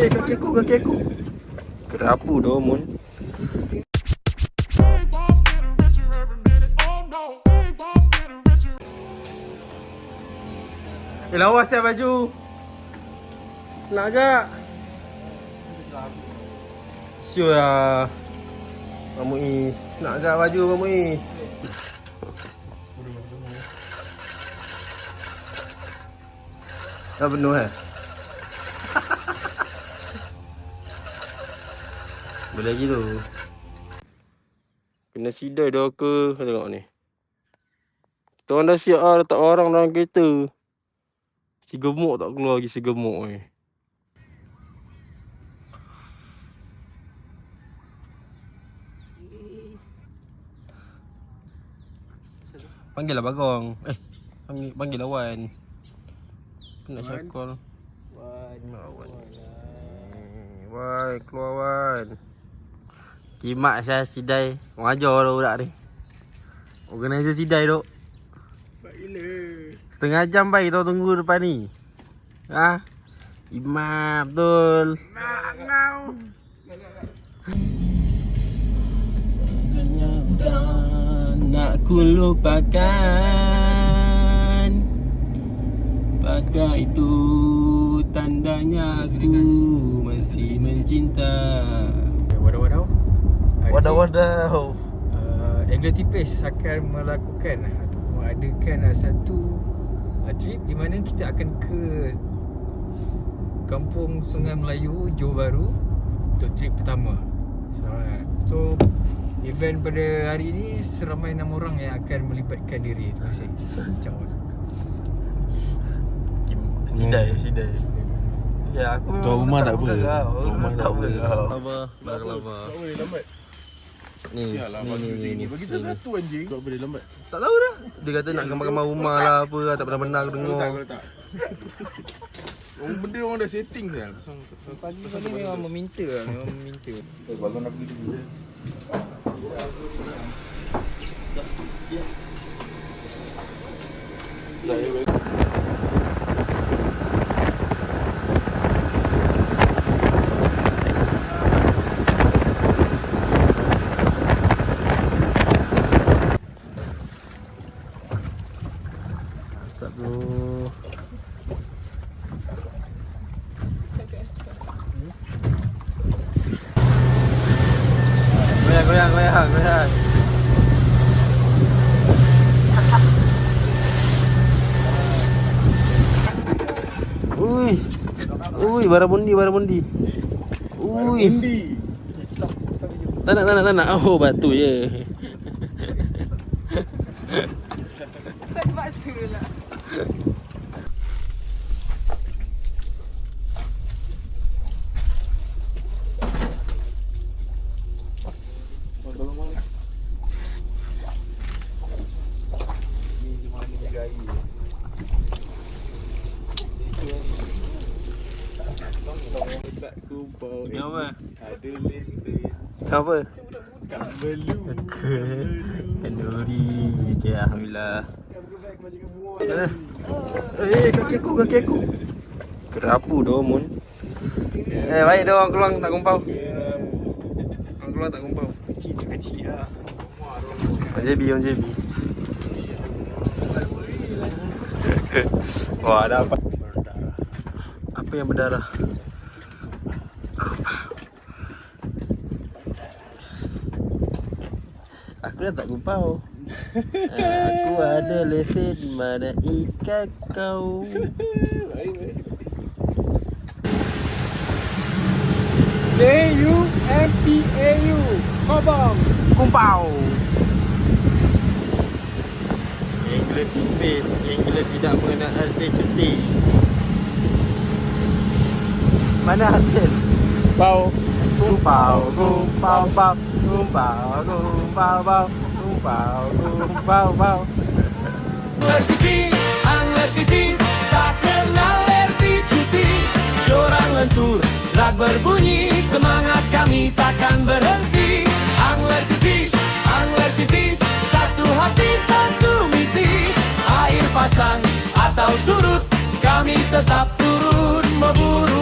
Kaki aku. Kerapu dah mun. Lawas ya baju. Nak agak. Sure lah. Pak Muiz. Nak agak baju Pak Muiz. Dah penuh Boleh lagi tu. Kena sidai dah ke? Tengok ni. Kita orang dah siap lah letak barang dalam kereta. Si gemuk tak keluar lagi si gemuk ni. Panggil lah Bagong. Panggil lah Wan. Nak cakap. Wan, keluar Wan. Kimak saya sidai. Orang ajar dah budak ni. Organizer sidai duk. Baik gila. Setengah jam baik kita tunggu depan ni. Ha? Imat betul. Nak ngau. Nak ku lupakan. Apakah itu tandanya aku masih mencinta. Wadaw. Angler Tipis akan melakukan atau mengadakan satu trip di mana kita akan ke Kampung Sungai Melayu, Johor Bahru untuk trip pertama. So event pada hari ini seramai 6 orang yang akan melibatkan diri. Terima kasih. Ciao. Sidai. Ya aku Tuan rumah tak apa. Tuan rumah tak apa. Lama. Tak boleh lambat. Ni. Bagi kita satu anjing. Tak boleh lambat. Tak tahu dah. Dia kata nak gambar-gambar rumah lah apa lah. Tak pernah aku dengar. Tak. Benda orang dah setting sah. Pagi ni memang meminta lah. Bagus nak pergi dulu. Tak bro. Goyang. Ui, baramundi. Ui. Tak nak. Oh, batu je. Batu lah. Ni apa? Ada lesen. Siapa? Belu. Kenduri. Okay, alhamdulillah. Kaki aku. Kerapu dah mun. Baik dah orang keluar tak kumpau. Kecil lah. On JB. Wah, ada apa? Apa yang berdarah? Aku dah tak kumpau. Aku ada lesen, mana ikat kau. CUMPAU Kobong Kumpau. Angler tipis, angler tidak mengenal hasil cuti. Mana hasil? Kumpau. Angler tipis, tak kenal erti cuti. Jorang lentur, lag berbunyi, semangat kami takkan berhenti. Angler tipis, satu hati satu misi. Air pasang atau surut, kami tetap turun memburu